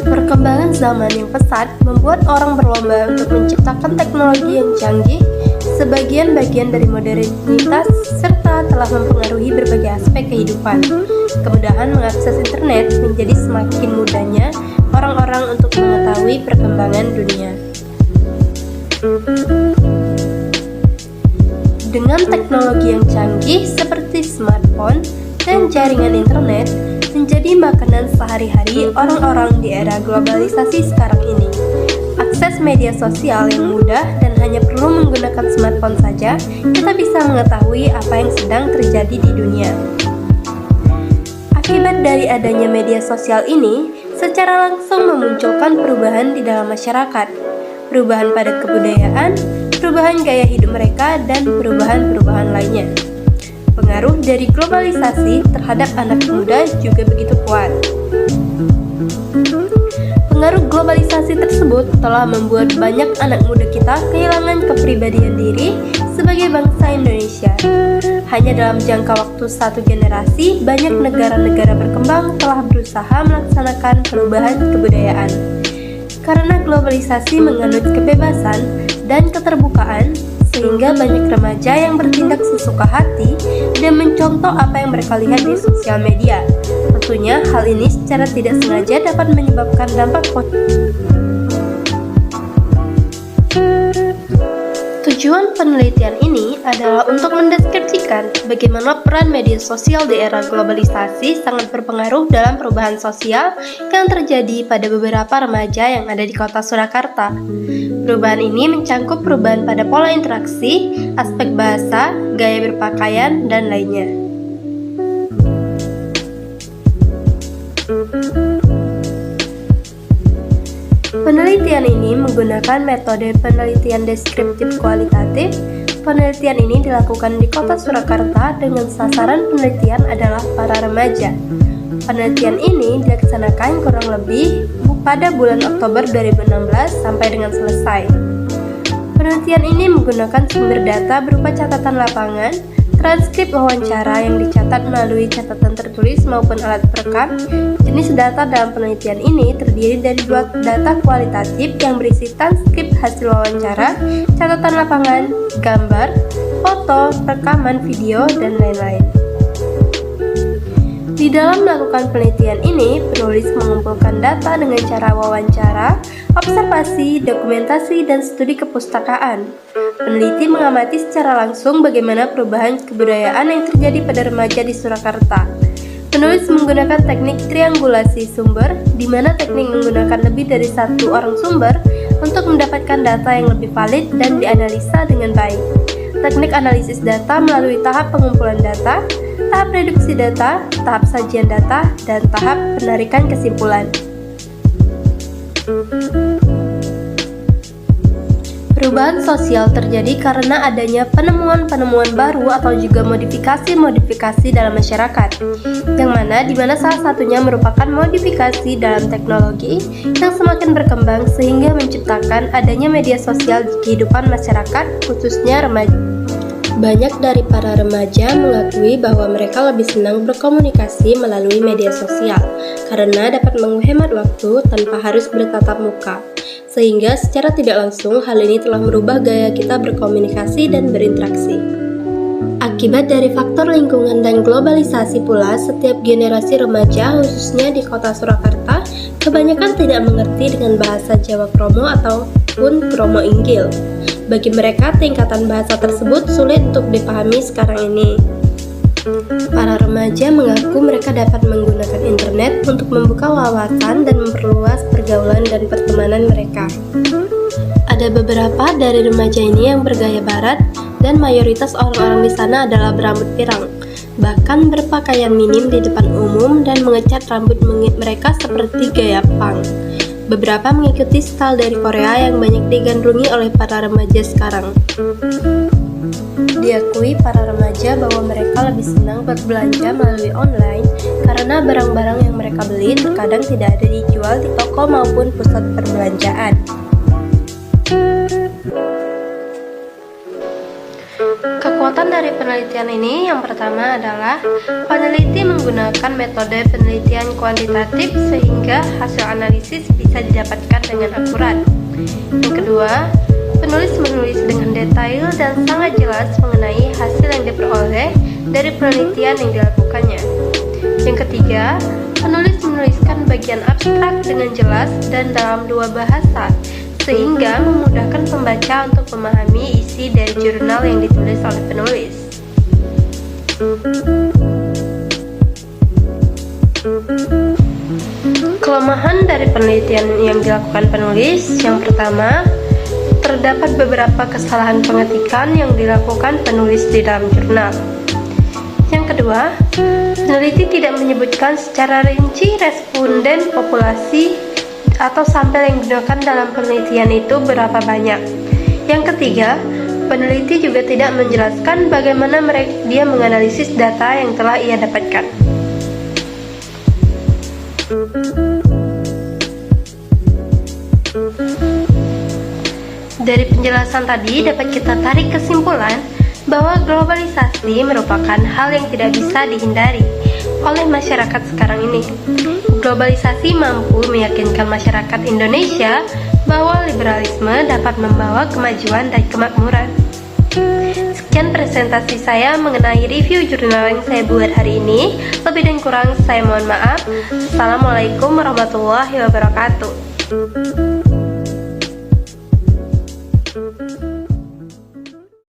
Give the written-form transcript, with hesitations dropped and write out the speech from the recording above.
Perkembangan zaman yang pesat membuat orang berlomba untuk menciptakan teknologi yang canggih, sebagian bagian dari modernitas, serta telah mempengaruhi berbagai aspek kehidupan. Kemudahan mengakses internet menjadi semakin mudahnya orang-orang untuk mengetahui perkembangan dunia. Dengan teknologi yang canggih seperti smartphone dan jaringan internet, menjadi makanan sehari-hari orang-orang di era globalisasi sekarang ini. Akses media sosial yang mudah dan hanya perlu menggunakan smartphone saja, kita bisa mengetahui apa yang sedang terjadi di dunia. Akibat dari adanya media sosial ini, secara langsung memunculkan perubahan di dalam masyarakat, perubahan pada kebudayaan, perubahan gaya hidup mereka, dan perubahan-perubahan lainnya. Pengaruh dari globalisasi terhadap anak muda juga begitu kuat. Pengaruh globalisasi tersebut telah membuat banyak anak muda kita kehilangan kepribadian diri sebagai bangsa Indonesia. Hanya dalam jangka waktu satu generasi, banyak negara-negara berkembang telah berusaha melaksanakan perubahan kebudayaan. Karena globalisasi menganut kebebasan dan keterbukaan, sehingga banyak remaja yang bertindak sesuka hati dan mencontoh apa yang mereka lihat di sosial media. Tentunya hal ini secara tidak sengaja dapat menyebabkan dampak positif. Tujuan penelitian ini adalah untuk mendeskripsikan bagaimana peran media sosial di era globalisasi sangat berpengaruh dalam perubahan sosial yang terjadi pada beberapa remaja yang ada di kota Surakarta. Perubahan ini mencangkup perubahan pada pola interaksi, aspek bahasa, gaya berpakaian, dan lainnya. Penelitian ini menggunakan metode penelitian deskriptif kualitatif. Penelitian ini dilakukan di kota Surakarta dengan sasaran penelitian adalah para remaja. Penelitian ini dilaksanakan kurang lebih pada bulan Oktober 2016 sampai dengan selesai. Penelitian ini menggunakan sumber data berupa catatan lapangan, transkrip wawancara yang dicatat melalui catatan tertulis maupun alat perekam. Jenis data dalam penelitian ini terdiri dari dua data kualitatif yang berisi transkrip hasil wawancara, catatan lapangan, gambar, foto, rekaman video, dan lain-lain. Di dalam melakukan penelitian ini, penulis mengumpulkan data dengan cara wawancara, observasi, dokumentasi, dan studi kepustakaan. Peneliti mengamati secara langsung bagaimana perubahan kebudayaan yang terjadi pada remaja di Surakarta. Penulis menggunakan teknik triangulasi sumber, di mana teknik menggunakan lebih dari satu orang sumber untuk mendapatkan data yang lebih valid dan dianalisa dengan baik. Teknik analisis data melalui tahap pengumpulan data, tahap reduksi data, tahap sajian data, dan tahap penarikan kesimpulan. Perubahan sosial terjadi karena adanya penemuan-penemuan baru atau juga modifikasi-modifikasi dalam masyarakat, yang mana salah satunya merupakan modifikasi dalam teknologi yang semakin berkembang sehingga menciptakan adanya media sosial di kehidupan masyarakat, khususnya remaja. Banyak dari para remaja mengakui bahwa mereka lebih senang berkomunikasi melalui media sosial karena dapat menghemat waktu tanpa harus bertatap muka. Sehingga secara tidak langsung hal ini telah merubah gaya kita berkomunikasi dan berinteraksi. Akibat dari faktor lingkungan dan globalisasi pula, setiap generasi remaja khususnya di kota Surakarta kebanyakan tidak mengerti dengan bahasa Jawa Kromo ataupun Kromo Inggil. Bagi mereka, tingkatan bahasa tersebut sulit untuk dipahami sekarang ini. Para remaja mengaku mereka dapat menggunakan internet untuk membuka wawasan dan memperluas pergaulan dan pertemanan mereka. Ada beberapa dari remaja ini yang bergaya barat dan mayoritas orang-orang di sana adalah berambut pirang, bahkan berpakaian minim di depan umum dan mengecat rambut mereka seperti gaya punk. Beberapa mengikuti style dari Korea yang banyak digandrungi oleh para remaja sekarang. Diakui para remaja bahwa mereka lebih senang berbelanja melalui online karena barang-barang yang mereka mereka beli terkadang tidak ada dijual di toko maupun pusat perbelanjaan. Kekuatan dari penelitian ini yang pertama adalah peneliti menggunakan metode penelitian kuantitatif sehingga hasil analisis bisa didapatkan dengan akurat. Yang kedua, penulis menulis dengan detail dan sangat jelas mengenai hasil yang diperoleh dari penelitian yang dilakukannya. Yang ketiga, penulis menuliskan bagian abstrak dengan jelas dan dalam dua bahasa, sehingga memudahkan pembaca untuk memahami isi dari jurnal yang ditulis oleh penulis. Kelemahan dari penelitian yang dilakukan penulis, yang pertama, terdapat beberapa kesalahan pengetikan yang dilakukan penulis di dalam jurnal. Yang kedua, peneliti tidak menyebutkan secara rinci responden populasi atau sampel yang digunakan dalam penelitian itu berapa banyak. Yang ketiga, peneliti juga tidak menjelaskan bagaimana dia menganalisis data yang telah ia dapatkan. Dari penjelasan tadi dapat kita tarik kesimpulan bahwa globalisasi merupakan hal yang tidak bisa dihindari oleh masyarakat sekarang ini. Globalisasi mampu meyakinkan masyarakat Indonesia bahwa liberalisme dapat membawa kemajuan dan kemakmuran. Sekian presentasi saya mengenai review jurnal yang saya buat hari ini. Lebih dan kurang saya mohon maaf. Assalamualaikum warahmatullahi wabarakatuh.